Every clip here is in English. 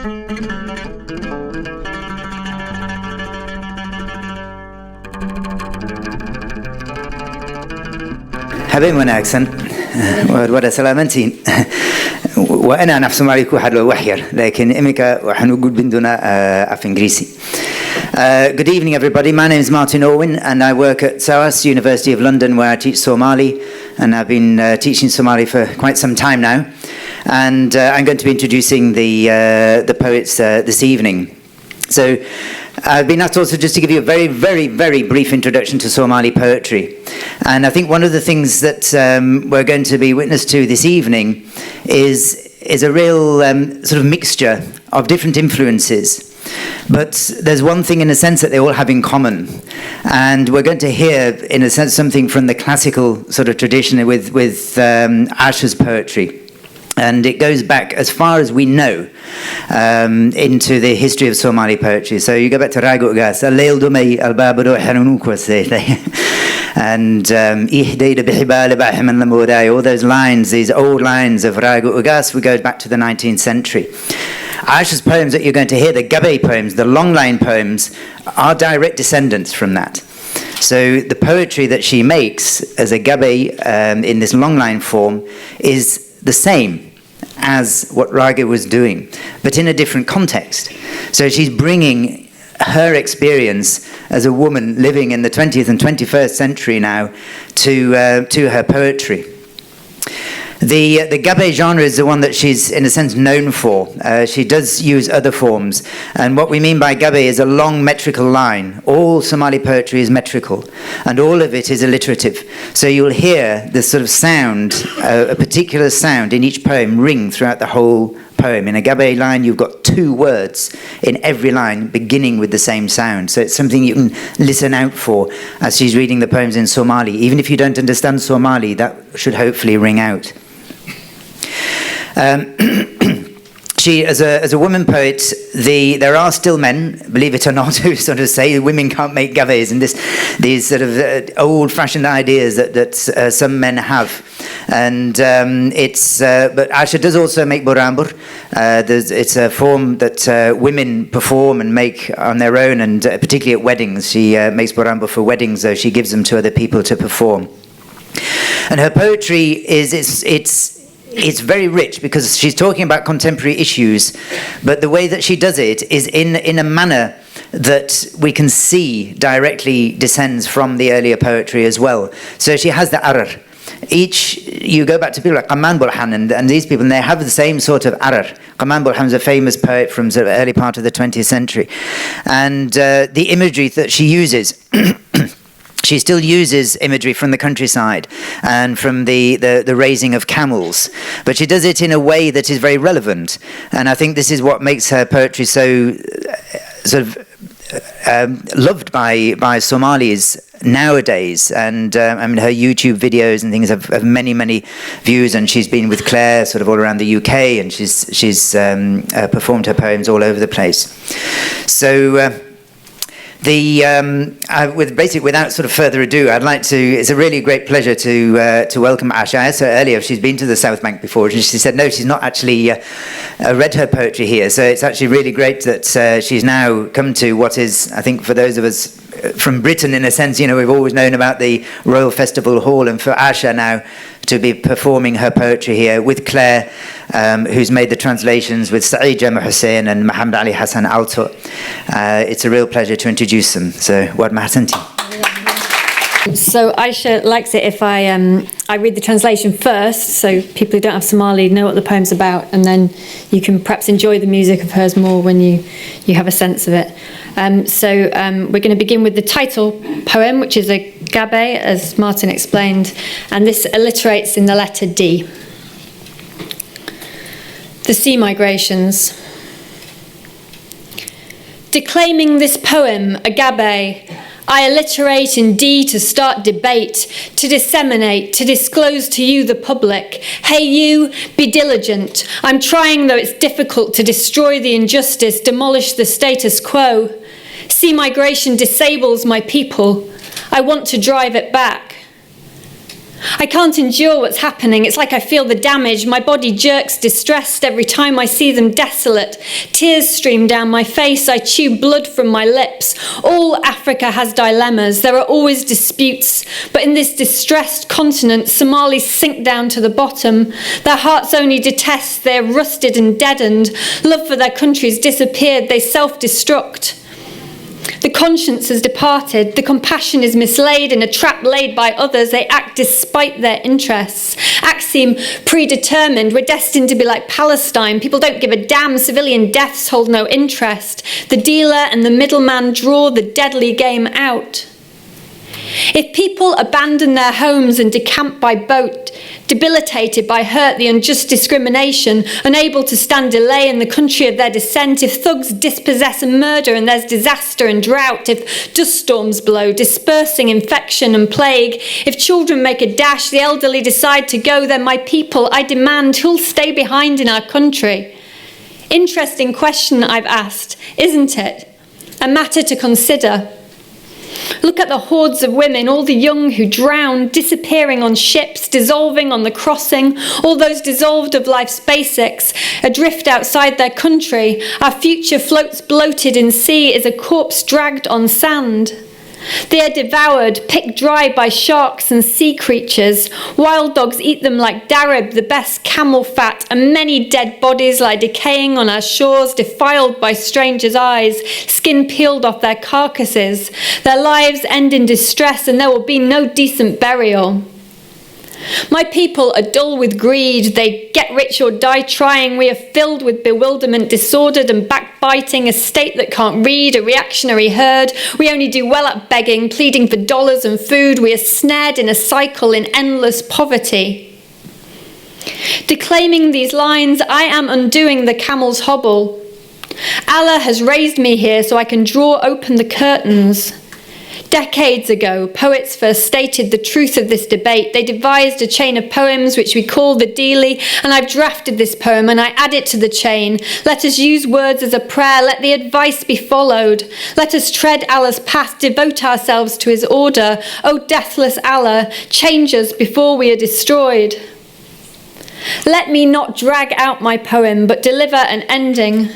حبيبي وناكسن ولا سلامتين وأنا نفس ما يكون حد وحير لكن إمك وحنقول بندنا في إنجليزي. Good evening, everybody. My name is Martin ORWIN, and I work at SOAS, University of London, where I teach Somali, and I've been teaching Somali for quite some time now. And I'm going to be introducing the poets this evening. So I've been asked also just to give you a very, very, very brief introduction to Somali poetry. And I think one of the things that we're going to be witness to this evening is a real sort of mixture of different influences. But there's one thing in a sense that they all have in common. And we're going to hear, in a sense, something from the classical sort of tradition with Asha's poetry. And it goes back as far as we know into the history of Somali poetry. So you go back to Rago Ugas, Al-Leil Dumay Al-Babado Hanunukwas, and all those lines, these old lines of Rago Ugas, we go back to the 19th century. Asha's poems that you're going to hear, the Gabe poems, the long line poems, are direct descendants from that. So the poetry that she makes as a Gabe in this long line form is the same as what Raga was doing, but in a different context. So she's bringing her experience as a woman living in the 20th and 21st century now to her poetry. The Gabe genre is the one that she's, in a sense, known for. She does use other forms. And what we mean by Gabe is a long metrical line. All Somali poetry is metrical. And all of it is alliterative. So you'll hear this sort of sound, a particular sound in each poem ring throughout the whole poem. In a Gabe line, you've got 2 words in every line beginning with the same sound. So it's something you can listen out for as she's reading the poems in Somali. Even if you don't understand Somali, that should hopefully ring out. She, as a woman poet, there are still men, believe it or not, who sort of say women can't make gaves, and these sort of old-fashioned ideas that some men have. And but Asha does also make burambur. It's a form that women perform and make on their own, and particularly at weddings. She makes burambur for weddings, though she gives them to other people to perform. And her poetry it's very rich because she's talking about contemporary issues, but the way that she does it is in a manner that we can see directly descends from the earlier poetry as well. So she has the arar. You go back to people like Qaman Bulhan and these people, and they have the same sort of arar. Qaman Bulhan is a famous poet from the early part of the 20th century. And the imagery that she uses... She still uses imagery from the countryside and from the raising of camels, but she does it in a way that is very relevant. And I think this is what makes her poetry so sort of loved by Somalis nowadays. And I mean, her YouTube videos and things have many, many views, and she's been with Claire sort of all around the UK, and she's performed her poems all over the place. So... without sort of further ado, it's a really great pleasure to welcome Asha. I asked her earlier if she's been to the South Bank before, and she said no, she's not actually read her poetry here. So it's actually really great that she's now come to what is, I think, for those of us from Britain, in a sense, we've always known about the Royal Festival Hall, and for Asha now to be performing her poetry here with Claire, who's made the translations with Saeed Jama Hussein and Muhammad Ali Hassan Alto. It's a real pleasure to introduce them. So, Wad Mahasanti. So Asha likes it if I read the translation first, so people who don't have Somali know what the poem's about, and then you can perhaps enjoy the music of hers more when you have a sense of it. So we're going to begin with the title poem, which is a gabe, as Martin explained, and this alliterates in the letter D. The Sea Migrations. Declaiming this poem, a gabe, I alliterate in D to start debate, to disseminate, to disclose to you, the public. Hey you, be diligent. I'm trying, though it's difficult, to destroy the injustice, demolish the status quo. Sea migration disables my people. I want to drive it back. I can't endure what's happening. It's like I feel the damage. My body jerks distressed every time I see them desolate. Tears stream down my face. I chew blood from my lips. All Africa has dilemmas. There are always disputes. But in this distressed continent, Somalis sink down to the bottom. Their hearts only detest. They're rusted and deadened. Love for their country's disappeared. They self-destruct. The conscience has departed, the compassion is mislaid in a trap laid by others. They act despite their interests. Acts seem predetermined. We're destined to be like Palestine. People don't give a damn. Civilian deaths hold no interest. The dealer and the middleman draw the deadly game out. If people abandon their homes and decamp by boat, debilitated by hurt, the unjust discrimination, unable to stand delay in the country of their descent, if thugs dispossess and murder and there's disaster and drought, if dust storms blow, dispersing infection and plague, if children make a dash, the elderly decide to go, then my people, I demand, who'll stay behind in our country? Interesting question I've asked, isn't it? A matter to consider. Look at the hordes of women, all the young who drown, disappearing on ships, dissolving on the crossing, all those dissolved of life's basics, adrift outside their country. Our future floats bloated in sea as a corpse dragged on sand. They are devoured, picked dry by sharks and sea creatures. Wild dogs eat them like darib, the best camel fat, and many dead bodies lie decaying on our shores, defiled by strangers' eyes, skin peeled off their carcasses. Their lives end in distress, and there will be no decent burial. My people are dull with greed. They get rich or die trying. We are filled with bewilderment, disordered and backbiting, a state that can't read, a reactionary herd. We only do well at begging, pleading for dollars and food. We are snared in a cycle in endless poverty. Declaiming these lines, I am undoing the camel's hobble. Allah has raised me here so I can draw open the curtains. Decades ago, poets first stated the truth of this debate. They devised a chain of poems which we call the Deely, and I've drafted this poem and I add it to the chain. Let us use words as a prayer. Let the advice be followed. Let us tread Allah's path, devote ourselves to his order. O deathless Allah, change us before we are destroyed. Let me not drag out my poem, but deliver an ending.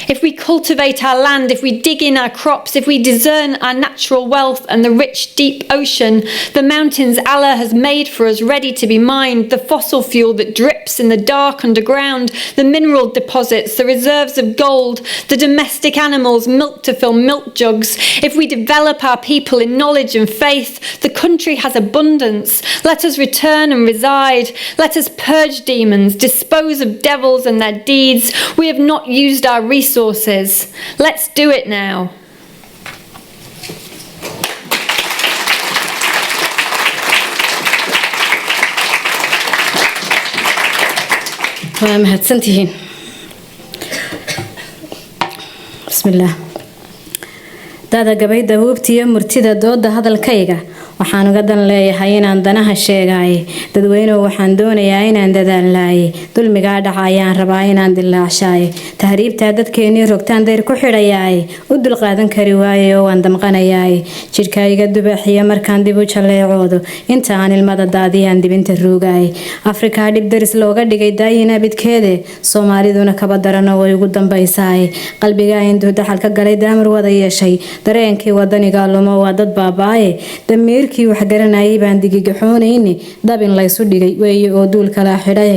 If we cultivate our land, if we dig in our crops, if we discern our natural wealth and the rich deep ocean, the mountains Allah has made for us ready to be mined, the fossil fuel that drips in the dark underground, the mineral deposits, the reserves of gold, the domestic animals milked to fill milk jugs, if we develop our people in knowledge and faith, the country has abundance. Let us return and reside. Let us purge demons, dispose of devils and their deeds. We have not used our resources. Let's do it now. waa mahadsantihiin. Bismillah. Dada gabayda hubtiya murtida dooda hadalkayga waxaan uga dan leeyahay inaan danaha sheegay dadweynuhu waxaan doonayaa inaan dadaalay dulmiga dhacayaan rabaa inaan dilaacshay tahriibta dadkeenii rogtaan dayr ku xidhayay u dul qaadan kari waayo waan damqanayay jirkayga dubaxiya markaan dib u jaleecoodo inta aan ilmada daadiyaan dibinta ruugay Afrika dib daris looga dhigay daayina bidkeede Soomaaliduna kaba darano way ugu dambaysay qalbiga intuu dhaxalka galay daamar wada yeeshay dareenkii wadaniga luma waa dad baabaaye dameerkii wax garanayay baan digigaxoonayni dabin la isu dhigay weeye oo duul kala xidhay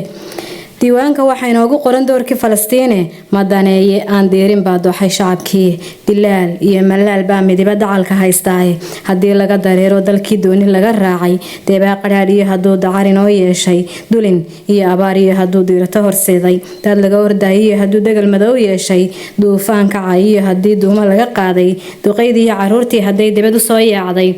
diiwaanka waxa inoogu qoran doorkii Falastiine madaneeye aan deerin baa dooxay shacabkii dilaal iyo malaal baa midiba dacalka haystay hadii laga dareero dalkii dooni laga raacay deebaa qaraariye haduu dacarin oo yeeshay dulin iyo abaariye haduu diirto horseeday dad laga ordayay haduu dagal madow yeeshay duufaan kacay hadii duuma laga qaaday duqeydii caruurtii haday dibad u soo yaacday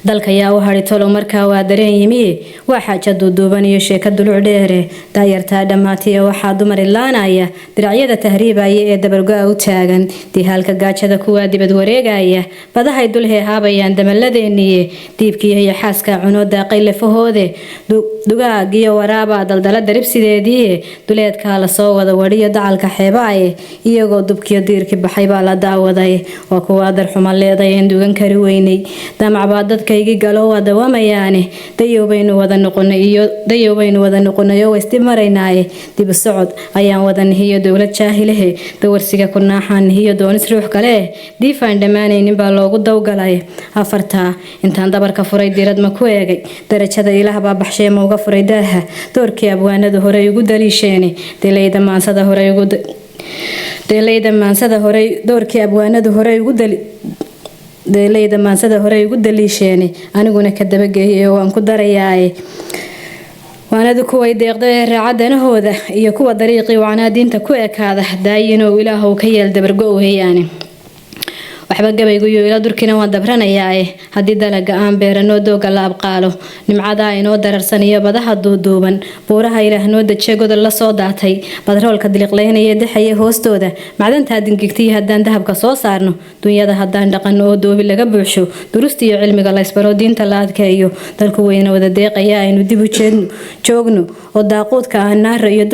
dalka yaa u hari tolo markaa waa dareen yimi waxa jaduuban iyo sheeka duluc dheere daayarta dhamaatiye waxa dumar ilaanaya diracyada tahriibaya ee dabalga u taagan dihalka gaajada kuwa dibad wareegaya badahay dul heehabayaan damaladeenii diibkii iyo xaaska cuno daaqay lafahoode dugaag iyo waraaba daldala daribsideedii duleedka la soo wada wariyo dacalka xeebaaye iyagoo dubkiyo diirki baxay baa la daawaday waa kuwa dar xuma leeday in dugan kari weynay damacba dadka jidhkaygii galo waa dawamayaane dayowbaynu wada noqonayo waysti maraynaaye dib u socod ayaan wada nihiyo dowlad jaahilahe dawarsiga ku naaxaan nihiyo doonis ruux kale diifaan dhammaanaynin baa loogu dawgalay afartaa intaan dabarka furay dirad ma ku eegay darajada ilaah baa baxshee ma uga furay daaha doorkii abwaanada hore ugu daliisheene delayda maansada hore doorkii abwaanada hore ugu deelayda maansada hore ugu daliisheene aniguna ka dabageeyay oo aan ku darayaaye waanadu kuway deeqda ee raacadanahooda iyo kuwa dariiqii wacnaa diinta ku ekaada daayinoo ilaahow ka yeel dabargo weeyaane waxba gabaygu iyo ila durkina waan dabranayaaye haddii dalaga aan beeranoo dooga la abqaalo nimcadaa inoo dararsan iyo badaha duuduuban buuraha ilaah noo dajiye godol la soo daatay badroolka diliqlaynaya dexaya hoostooda macdantaa dingigtiyi haddaan dahabka soo saarno dunyada haddaan dhaqanno oo doobi laga buuxsho durusta iyo cilmiga laysbaro diinta la adkeeyo dalku weyna wada deeqaya aynu dib u joogno oo daaquudka ah naara iyo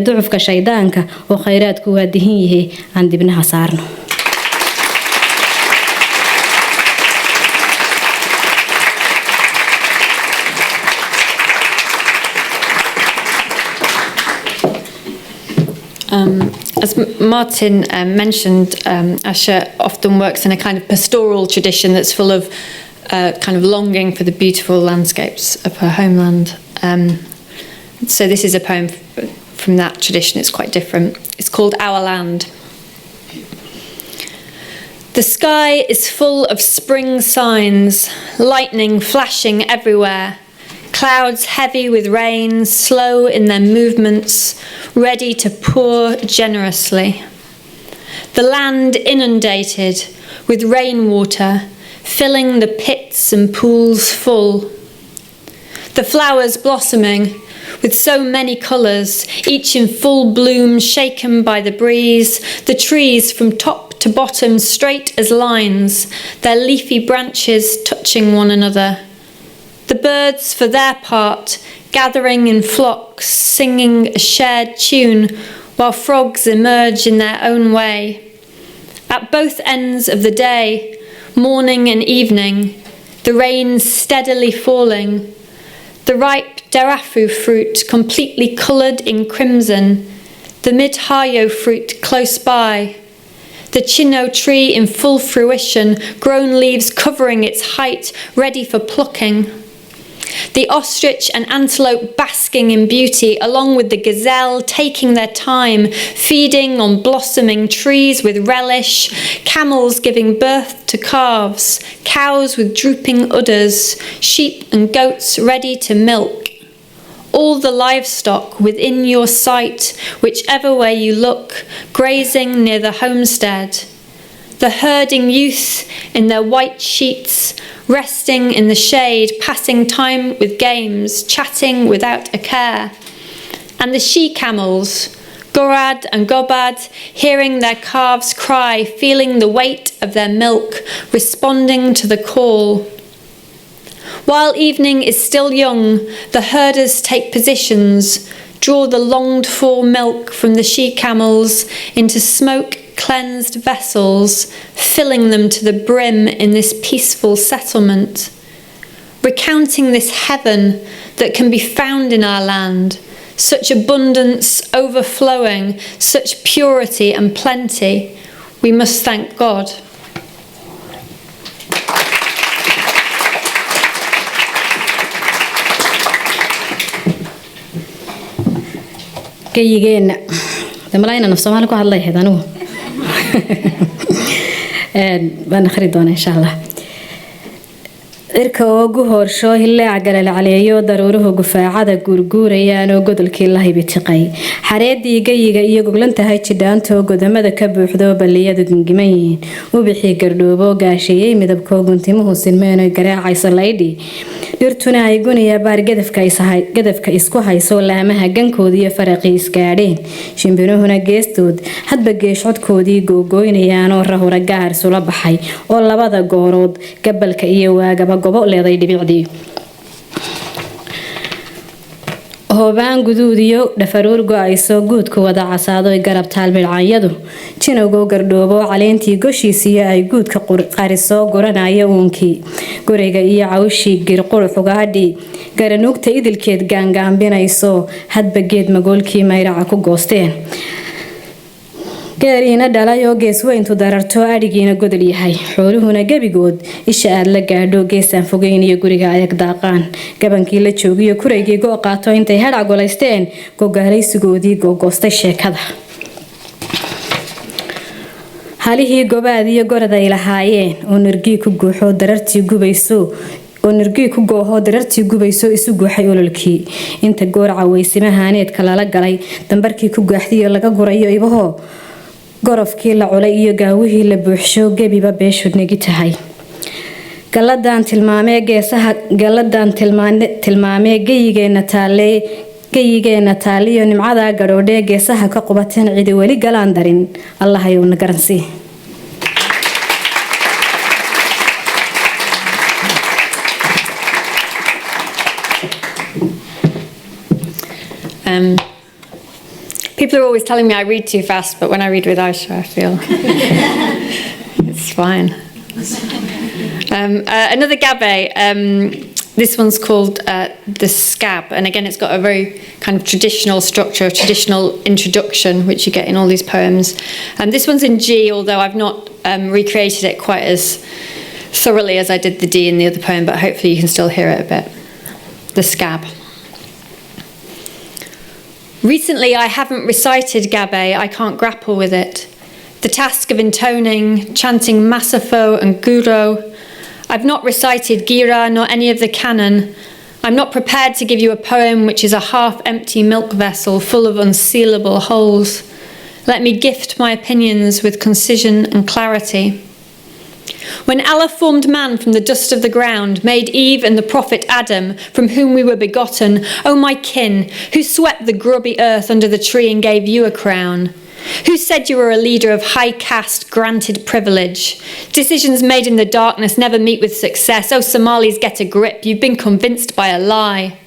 ducufka shaydaanka oo khayraadku waa dihin yahay aan dibnaha saarno As Martin mentioned, Asha often works in a kind of pastoral tradition that's full of kind of longing for the beautiful landscapes of her homeland. So this is a poem from that tradition. It's quite different. It's called Our Land. The sky is full of spring signs, lightning flashing everywhere, clouds heavy with rain, slow in their movements, ready to pour generously. The land inundated with rainwater, filling the pits and pools full. The flowers blossoming with so many colours, each in full bloom, shaken by the breeze, the trees from top to bottom straight as lines, their leafy branches touching one another. The birds, for their part, gathering in flocks, singing a shared tune, while frogs emerge in their own way. At both ends of the day, morning and evening, the rain steadily falling, the ripe darafu fruit completely coloured in crimson, the midhayo fruit close by, the chino tree in full fruition, grown leaves covering its height, ready for plucking. The ostrich and antelope basking in beauty, along with the gazelle taking their time, feeding on blossoming trees with relish, camels giving birth to calves, cows with drooping udders, sheep and goats ready to milk. All the livestock within your sight, whichever way you look, grazing near the homestead. The herding youth in their white sheets, resting in the shade, passing time with games, chatting without a care. And the she-camels, Gorad and Gobad, hearing their calves cry, feeling the weight of their milk, responding to the call. While evening is still young, the herders take positions, draw the longed-for milk from the she-camels into smoke-cleansed vessels, filling them to the brim in this peaceful settlement. Recounting this heaven that can be found in our land, such abundance overflowing, such purity and plenty, we must thank God. كيجينا دملاينا نفس ما لكو هالله هذا نو بنخريدونه إن شاء الله إركوا جهور شو هلا عجل عليه ضروره جفاعة جورجوريان وجدل كله بتقي حريدي جاي جقولن تهاي تدان تو جد ماذا كبر حذو باللي يدق جمين وبحي جردوبو جاشي مذا بكوجن تيمه سلمان جراع عيسلايدي درتنا يقول يا بار جدف كيسكو هاي سولا مها جن كودي فرقي إسكارين شنبنو هنا جستود حد بجيش عد كودي جوجوين يانو رهو رجار سولا بحي والله بعد جورود قبل كيه وجب قبول leeday dhibicdii hoobaan guduudiyo dhafaruur go-ayso guudka wada casaado ay garab taalmilcanyadu jinowgo gardhoobo caleentii goshiisiyo ay guudka qarisoo guranaya uunkii guriga iyo cawshii girqurux ugaadhi garanuugta idilkeed gaangaambinayso hadba geed magoolkii mayraca ku goosteen gaariina dhalay oo geesweyntu dararto adhigiina godol yahay xooluhuna gebigood isha aad la gaadho geesaan fogeyn iyo guriga ayag daaqaan gabankii la joogiyo kuraygii go' qaato intay hadhac golaysteen gogaalaysigoodii googoostay sheekada halihii gobaad iyo gorad ay lahaayeen oo nirgii ku guuxoo darartii gubayso oo nirgii ku gooho darartii gubayso isu guuxay ololkii inta goorca weysimahaaneedka lala galay dambarkii ku gaaxdiyo laga gurayo ibahoo gorofkii la culay iyo gaawihii la buuxsho gebiba beeshu nigi tahay galadaan tilmaamee geyigeena taaliyo nimcadaa gadhoodhee geesaha ka qubateen cidi weli galaan darin allahayowna garansii People are always telling me I read too fast, but when I read with Asha, I feel it's fine. Another gabe, this one's called The Scab, and again it's got a very kind of traditional structure, traditional introduction, which you get in all these poems. This one's in G, although I've not recreated it quite as thoroughly as I did the D in the other poem, but hopefully you can still hear it a bit. The Scab. Recently I haven't recited Gabe, I can't grapple with it. The task of intoning, chanting Masafo and Guro. I've not recited Gira nor any of the canon. I'm not prepared to give you a poem which is a half-empty milk vessel full of unsealable holes. Let me gift my opinions with concision and clarity. When Allah formed man from the dust of the ground, made Eve and the prophet Adam, from whom we were begotten, O my kin, who swept the grubby earth under the tree and gave you a crown? Who said you were a leader of high caste granted privilege? Decisions made in the darkness never meet with success. Oh, Somalis, get a grip, you've been convinced by a lie.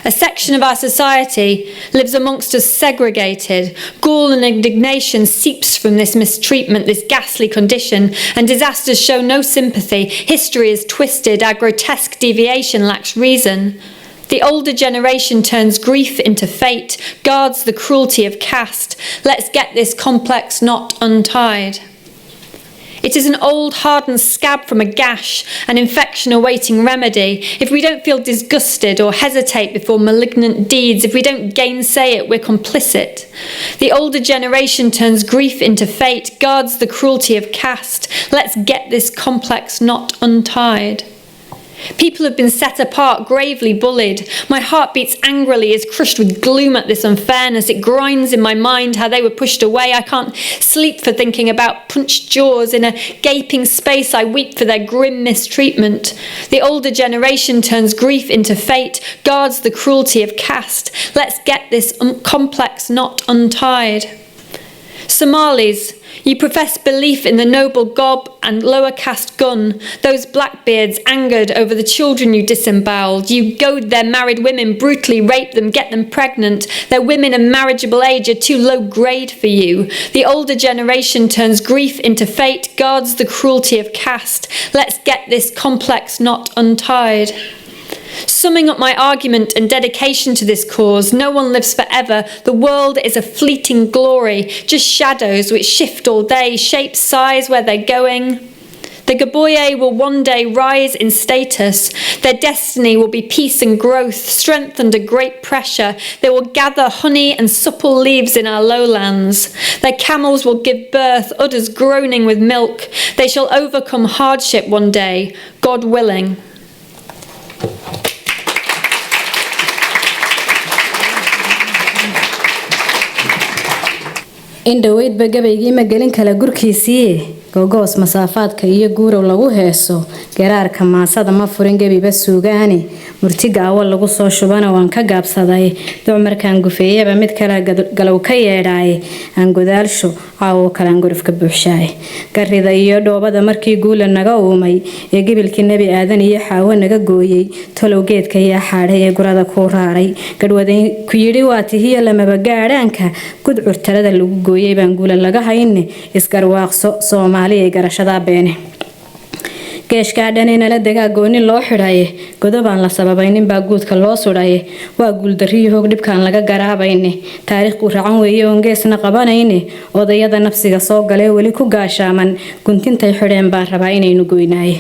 A section of our society lives amongst us segregated. Gall and indignation seeps from this mistreatment, this ghastly condition, and disasters show no sympathy. History is twisted, our grotesque deviation lacks reason. The older generation turns grief into fate, guards the cruelty of caste. Let's get this complex knot untied. It is an old hardened scab from a gash, an infection awaiting remedy. If we don't feel disgusted or hesitate before malignant deeds, if we don't gainsay it, we're complicit. The older generation turns grief into fate, guards the cruelty of caste. Let's get this complex knot untied. People have been set apart, gravely bullied. My heart beats angrily, is crushed with gloom at this unfairness. It grinds in my mind how they were pushed away. I can't sleep for thinking about punched jaws. In a gaping space, I weep for their grim mistreatment. The older generation turns grief into fate, guards the cruelty of caste. Let's get this complex knot untied. Somalis, you profess belief in the noble gob and lower caste gun, those blackbeards angered over the children you disemboweled. You goad their married women, brutally rape them, get them pregnant. Their women of marriageable age are too low grade for you. The older generation turns grief into fate, guards the cruelty of caste. Let's get this complex knot untied. Summing up my argument and dedication to this cause, no one lives forever. The world is a fleeting glory, just shadows which shift all day, shape size where they're going. The Gaboye will one day rise in status. Their destiny will be peace and growth, strength under great pressure. They will gather honey and supple leaves in our lowlands. Their camels will give birth, udders groaning with milk. They shall overcome hardship one day, God willing. in dhaweydba gabaygii ma gelin kala gurkiisii gogoos masaafaadka iyo guurow lagu heeso garaarka maasada ma furin gebiba suugaani murtiga awal lagu soo shubana waan ka gaabsaday duc markaan gufeeyaba mid kale galow ka yeedhaay aan godaalsho caawo kalaan gurufka buuxshaay garida iyo dhoobada markii guula naga uumay ee gebilkii nebi aadan iyo xaawo naga gooyey talow geedka yaa xaadhay ee gurada ku raaray gadhwadayn ku yidhi waa tihiyo lamaba gaadhaanka gudcur talada lagu gooyey baan guula laga hayne isgarwaaqso soomaali ee garashadaa beene geeshkaa dhanina degaa gooni loo xidhaye godobaan la sababaynin baa guudka loo sudhaye waa guuldarriyo hoog dhibkaan laga garaabayne taariikhku racan weeye oon geesna qabanayne odayada nafsiga soo galee weli ku gaashaaman guntintay xidheen baan rabaa inaynu goynaaye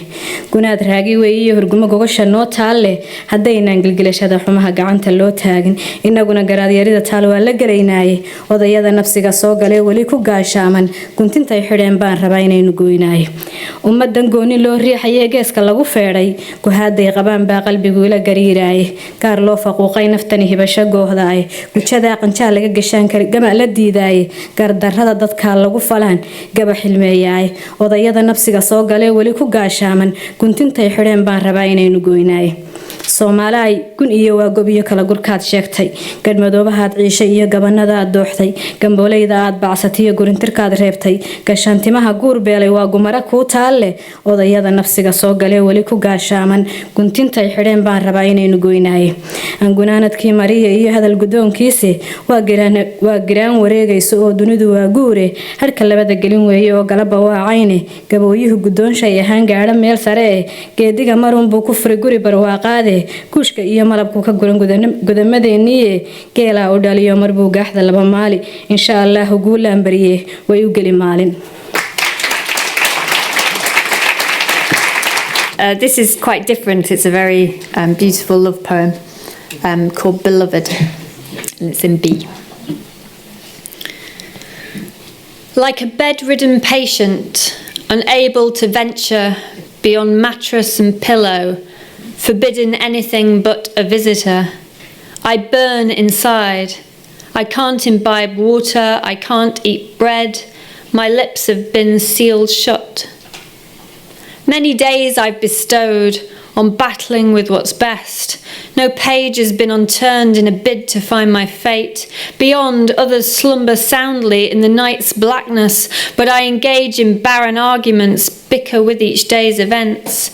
gunaad raagi weeye horgumo gogosha noo taalle haddaynaan gilgilashada xumaha gacanta loo taagin inaguna garaadyarida taal waa la gelaynaaye odayada nafsiga soo galee weli ku gaashaaman guntintay xidheen baan rabaa inaynu goynaaye ummadan gooni loo riixayee geeska lagu feedhay guhaaday qabaan baa qalbigu ila gariiraaye gaar loo faquuqay naftani hibasho goohdaaye gujadaa qanjaa laga gashaan gama la diidaaye gardarrada dadkaa lagu falaan gaba xilmeeyaaye odayada nafsiga soo galee weli ku gaashaaman guntintay xidheen baan rabaa inaynu goynaaye soomaaliay gun iyo waa gob iyo kala gurkaad sheegtay gadmadoobahaad ciishay iyo gabanada aad dooxtay gambooleyda aad bacsatiyo gurintirkaad reebtay gashaantimaha guur beelay waa gumara kuu taalle odayada nafsiga soo galee weli ku gaashaaman guntintay xidheen baan rabaa inaynu goynaaye angunaanadkii mariya iyo hadal guddoonkiisi waa giraan wareegayso oo dunidu waa guure harka labada gelin weeye oo galaba waa cayne gabooyuhu guddoonshay ahaan gaadha meel sare eh geediga marunbuu ku furay guri barwaaqaade kuushka iyo malabku ka guran gudamadeeniye geelaa u dhaliyo marbuu gaaxda laba maali insha allahu guulaan bariye way u geli maalin. This is quite different. It's a very beautiful love poem called Beloved, and it's in B. Like a bedridden patient, unable to venture beyond mattress and pillow, forbidden anything but a visitor, I burn inside. I can't imbibe water, I can't eat bread, my lips have been sealed shut. Many days I've bestowed on battling with what's best. No page has been unturned in a bid to find my fate. Beyond, others slumber soundly in the night's blackness, but I engage in barren arguments, bicker with each day's events.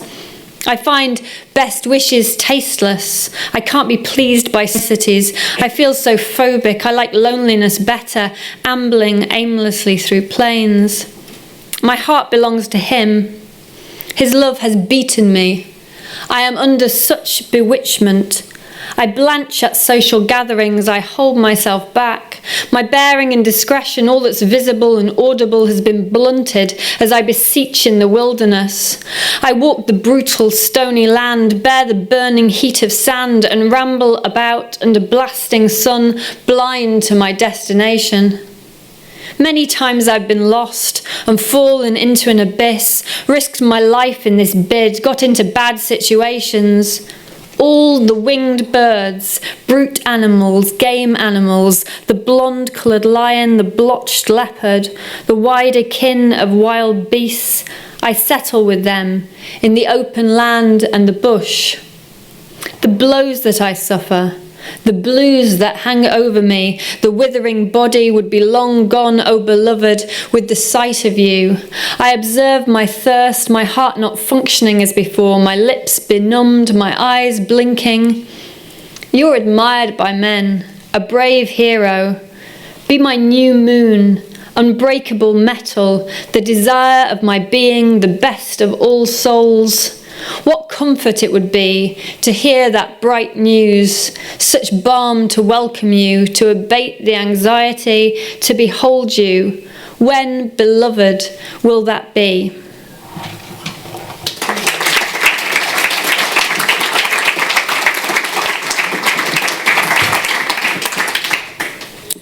I find best wishes tasteless. I can't be pleased by cities. I feel so phobic. I like loneliness better, ambling aimlessly through plains. My heart belongs to him. His love has beaten me. I am under such bewitchment. I blanch at social gatherings, I hold myself back. My bearing and discretion, all that's visible and audible, has been blunted as I beseech in the wilderness. I walk the brutal stony land, bear the burning heat of sand, and ramble about under blasting sun, blind to my destination. Many times I've been lost and fallen into an abyss, risked my life in this bid, got into bad situations. All the winged birds, brute animals, game animals, the blonde-coloured lion, the blotched leopard, the wider kin of wild beasts, I settle with them in the open land and the bush. The blows that I suffer, the blues that hang over me, the withering body would be long gone, O beloved, with the sight of you. I observe my thirst, my heart not functioning as before, my lips benumbed, my eyes blinking. You're admired by men, a brave hero. Be my new moon, unbreakable metal, the desire of my being, the best of all souls. What comfort it would be to hear that bright news, such balm to welcome you, to abate the anxiety, to behold you. When, beloved, will that be?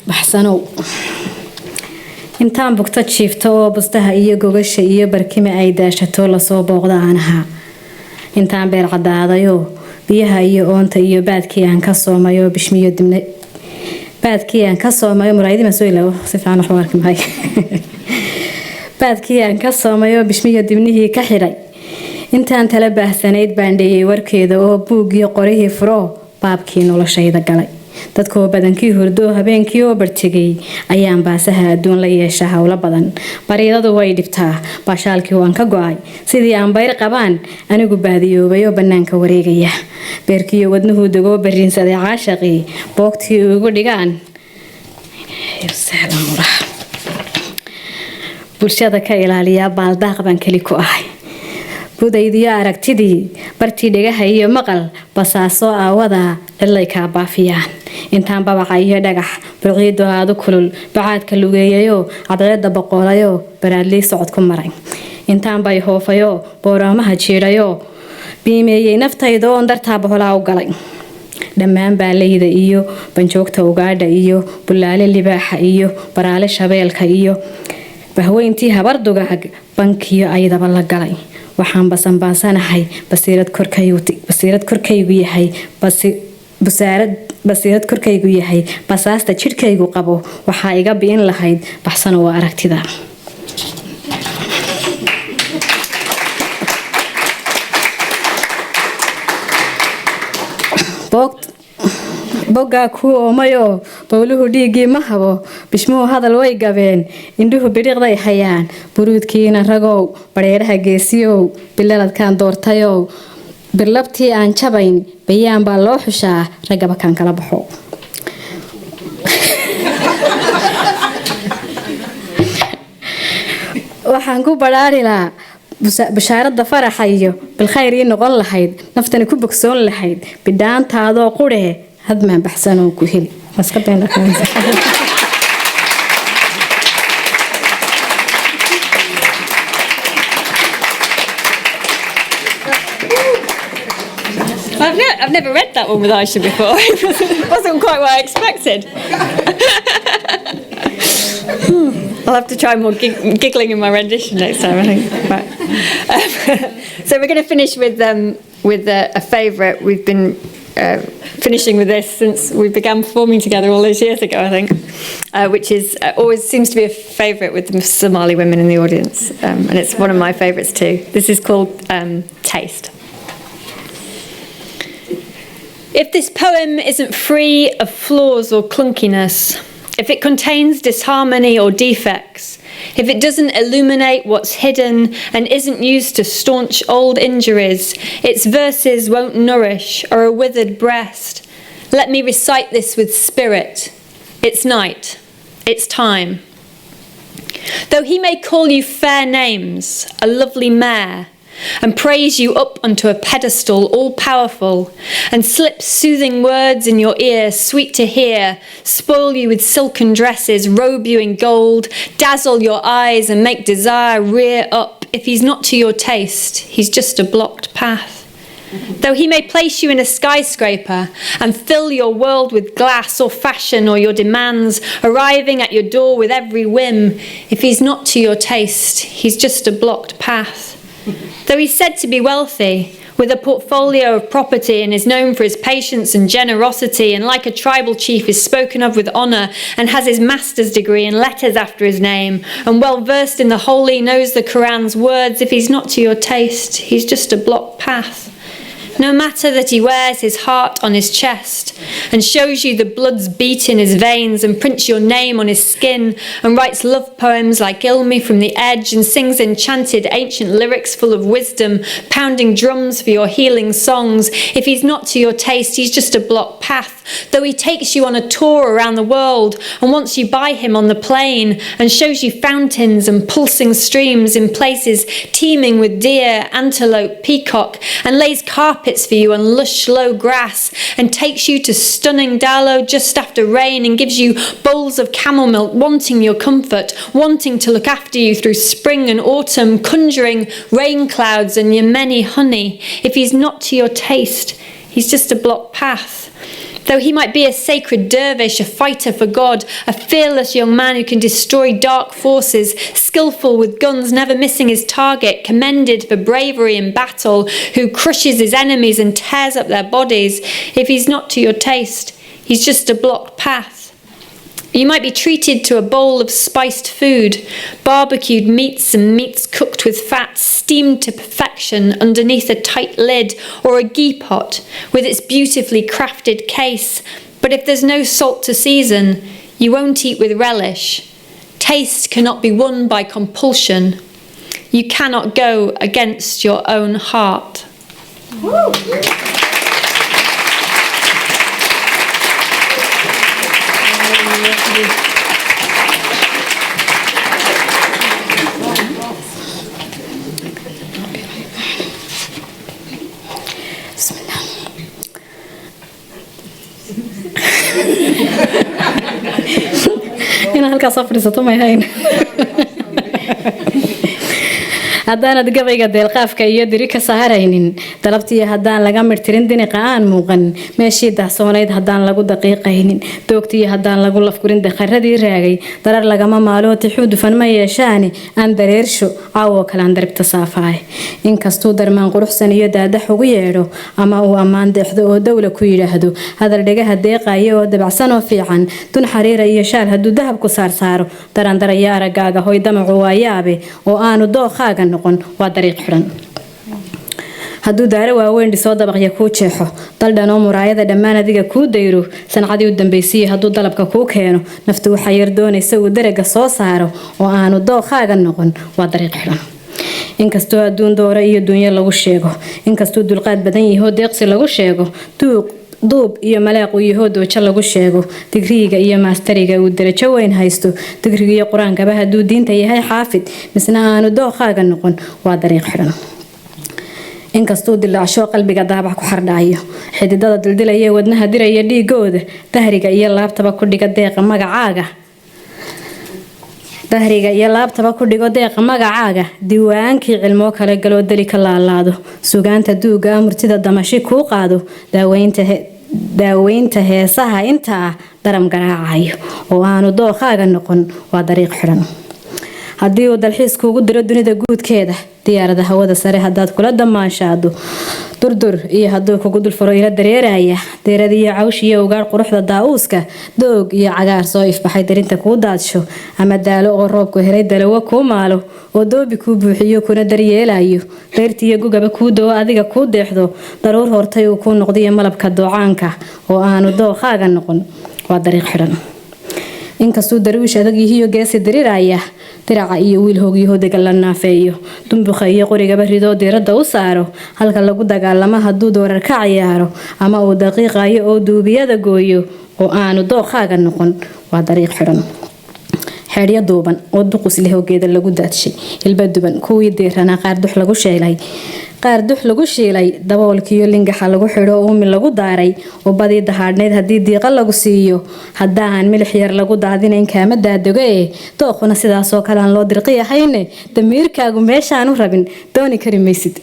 baxsanow intaan bugta jiifto oo bustaha iyo gogasha iyo barkime ay daashato la soo booqda aanaha intaan beer cadaadayo biyaha iyo oonta iyo baadkii aan ka soomayo bishmiyo dibne baadkii aan ka soomayo muraayadii ma soo ilaawo si fiican wax warkay baadkii aan ka soomayo bishmiyo dibnihii ka xidhay intaan tala baahsanayd baan dhayay warkeeda oo buuggii qorihii furo baabkii noloshayda galay dadkoo badankii hurdoo habeenkii oo bartegay ayaan baasaha adduun la yeesha howlo badan bariidadu way dhibtaa baashaalkii waan ka go'ay sidii aan bayr qabaan anigu baadiyoobay oo bannaanka wareegaya beerkiiyo wadnuhu degoo bariinsaday caashaqii boogtii ugu dhigaan bulshada ka ilaaliyaa baaldaaq baan keli ku ahay budaydiyo aragtidii bartii dhegaha iyo maqal basaasoo aawada cidlay kaa baafiyaan intaan babaca iyo dhagax burciido aadu kulul bacaadka lugeeyayoo cadceedda boqolayoo baraadlii socod ku maray intaan bay hoofayoo booraamaha jiidhayoo biimeeyey naftayda oon dartaa boholaa u galay dhammaan baalayda iyo banjoogta ugaadha iyo bulaale libaaxa iyo baraale shabeelka iyo bahweyntii habardugaag bankiyo aydaba la galay waxaan basanbaasanahay basiirad korkaygu yahay basiirad korkaygu yahay basaasta jidhkaygu qabo waxaa iga bi'in lahayd baxsano waa aragtida boggaa kuu oomayoo bowluhu dhiiggii ma habo bishmuhu hadal way gabeen indhuhu bidhiqday hayaan buruudkiina ragow badheedhaha geesiyow bilaladkaan doortayow birlabtii aan jabayn bayaan baa loo xushaa raggaba kaan kala baxo waxaan ku badhaari lahaa bashaarada faraxa iyo bilkhayr ii noqon lahayd naftani ku bogsoon lahayd bidhaantaadoo qurhe hadmaan baxsanoo ku heli I've never read that one with Asha before. It wasn't quite what I expected. I'll have to try more giggling in my rendition next time, I think. So we're going to finish with a favourite. We've been finishing with this since we began performing together all those years ago, I think, which is always seems to be a favourite with the Somali women in the audience, and it's one of my favourites too. This is called Taste. If this poem isn't free of flaws or clunkiness, if it contains disharmony or defects, if it doesn't illuminate what's hidden and isn't used to staunch old injuries, its verses won't nourish or a withered breast. Let me recite this with spirit. It's night. It's time. Though he may call you fair names, a lovely mare, and praise you up onto a pedestal all-powerful, and slip soothing words in your ear, sweet to hear, spoil you with silken dresses, robe you in gold, dazzle your eyes and make desire rear up. If he's not to your taste, he's just a blocked path. Though he may place you in a skyscraper and fill your world with glass or fashion or your demands, arriving at your door with every whim, if he's not to your taste, he's just a blocked path. Though he's said to be wealthy, with a portfolio of property, and is known for his patience and generosity, and like a tribal chief is spoken of with honour, and has his master's degree and letters after his name, and well versed in the holy, knows the Quran's words, if he's not to your taste, he's just a blocked path. No matter that he wears his heart on his chest and shows you the blood's beat in his veins and prints your name on his skin and writes love poems like Ilmi from the Edge and sings enchanted ancient lyrics full of wisdom, pounding drums for your healing songs, if he's not to your taste, he's just a blocked path. Though he takes you on a tour around the world and wants you by him on the plane and shows you fountains and pulsing streams in places teeming with deer, antelope, peacock, and lays carpets for you on lush low grass and takes you to stunning Dalo just after rain and gives you bowls of camel milk, wanting your comfort, wanting to look after you through spring and autumn, conjuring rain clouds and Yemeni honey. If he's not to your taste, he's just a blocked path. Though he might be a sacred dervish, a fighter for God, a fearless young man who can destroy dark forces, skillful with guns, never missing his target, commended for bravery in battle, who crushes his enemies and tears up their bodies, if he's not to your taste, he's just a blocked path. You might be treated to a bowl of spiced food, barbecued meats and meats cooked with fat, steamed to perfection underneath a tight lid, or a ghee pot with its beautifully crafted case. But if there's no salt to season, you won't eat with relish. Taste cannot be won by compulsion. You cannot go against your own heart. Woo. inaan halkaas soo fadhiisato ma ahayn haddaanad gabayga deelqaafka iyo diri ka saaraynin dalabtii haddaan laga mirtirin diniqa aan muuqan meeshii dahsoonayd haddaan lagu daqiiqaynin doogtii haddaan lagu lafgurin daqaradii raagay darar lagama maalo tixuu dufan ma yeeshaani aan dareersho caawoo kalaan daribta saafaay inkastuu darmaan quruxsan iyo daadax ugu yeedho ama uu ammaan deexdo oo dowla ku yidhaahdo hadal dhegaha deeqaya oo dabacsan oo fiican dun xariira iyo shaal hadduu dahab ku saarsaaro darandaraya araggaaga hoy damacu waa yaabe oo aanu dooqaaga waa dariiq xiran hadduu daaro waaweyn dhisoo dabaqya kuu jeexo daldhan oo muraayada dhammaan adiga kuu dayro sancadii u dambaysiiye hadduu dalabka kuu keeno naftu waxaa yar doonaysa uu daraga soo saaro oo aanu dooqaaga noqon waa dariiq xiran inkastoo adduun doora iyo dunyo lagu sheego inkastuu dulqaad badan yahoo deeqsi lagu sheego duub iyo malaaq uu yahoo doojo lagu sheego digriiga iyo maastariga uu darajo weyn haysto digriga iyo qur-aankaba hadduu diinta yahay xaafid misna aanu dooqaaga noqon waa dariiq xiran inkastuu dilaacsho qalbiga daabac ku xardhaayo xididada dildilaya wadnaha diraya dhiigooda dahriga iyo laabtaba ku dhiga deeqa magacaaga dahriga iyo laabtaba ku dhigo deeqa magacaaga diiwaankii cilmoo kale galoo dali ka laalaado sugaanta duuga murtida damashi kuu qaado daaweynta heesaha inta ah daram garaacayo oo aanu dooqaaga noqon waa dariiq xiran haddii uu dalxiis kuugu diro dunida guudkeeda diyaarada hawada sare haddaad kula damaanshaado durdur iyo hadduu kugu dulfuro ila dareeraya deerad iyo cawsh iyo ugaar quruxda daa'uuska doog iyo cagaar soo ifbaxay darinta kuu daadsho ama daalo oo roobku helay dalawo kuu maalo oo doobi kuu buuxiyo kuna daryeelayo dayrtiiyo gugaba kuu doo adiga kuu deexdo daruur hortay uu kuu noqdiyo malabka doocaanka oo aanu dooqaaga noqon waa dariiq xiran inkastuu darwiish adag yihiyo geesi diriraya diraca iyo wiil hoogyaho degan la naafeeyo dumbuqa iyo qorigaba ridoo diiradda u saaro halka lagu dagaalamo hadduu doorar ka ciyaaro ama uu daqiiqayo oo duubiyada gooyo oo aanu dooqaaga noqon waa dariiq xiran xeedhyo duuban oo duqus leh oo geeda lagu daadshay hilba duban kuwii diiranaa qaar dux lagu shiilay daboolkiiyo lingaxa lagu xidho oo uumi lagu daaray oo badii dahaadhneyd haddii diiqa lagu siiyo haddaan milix yar lagu daadinayn kaama daadago dooquna sidaasoo kale aan loo dirqi ahayne damiirkaagu meeshaanu rabin dooni kari maysid